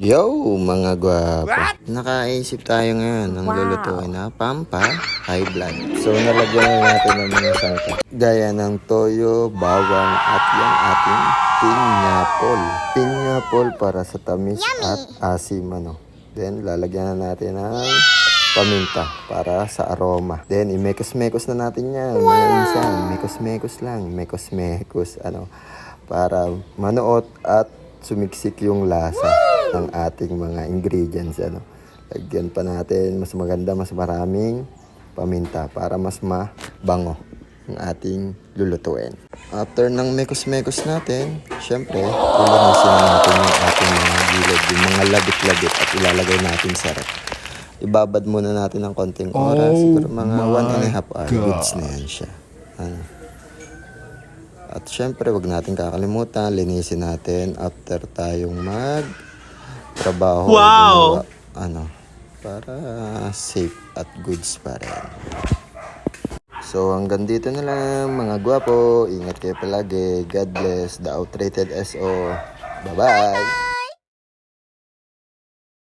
Yo, mga gwapo. Nakaisip tayo ngayon ng lulutuin na pampa high blood. So, nalagyan na natin ng mga sangkap. Gaya ng toyo, bawang, at yung ating pinyapol. Pinyapol para sa tamis at asim, ano. Then, lalagyan na natin ng paminta para sa aroma. Then, imekos-mekos na natin yan. Mga insan, mekos-mekos lang. Mekos-mekos, ano. Para manuot at sumiksik yung lasa ng ating mga ingredients, ano. Lagyan pa natin mas maganda, mas maraming paminta para mas mabango ang ating lulutuin. After ng mekos-mekos natin, syempre, lilinisin na natin yung ating mga gilid, yung mga labit-labit at ilalagay natin sa rep. Ibabad muna natin ng konting oras, siguro mga 1.5 hour, goods na yan siya. Ano. At syempre, wag natin kakalimutan, linisin natin after tayong trabaho. Wow! Ano, para safe at goods pa rin. So, hanggang dito na lang, mga gwapo. Ingat kayo palagi. God bless the outrated SO. Bye-bye!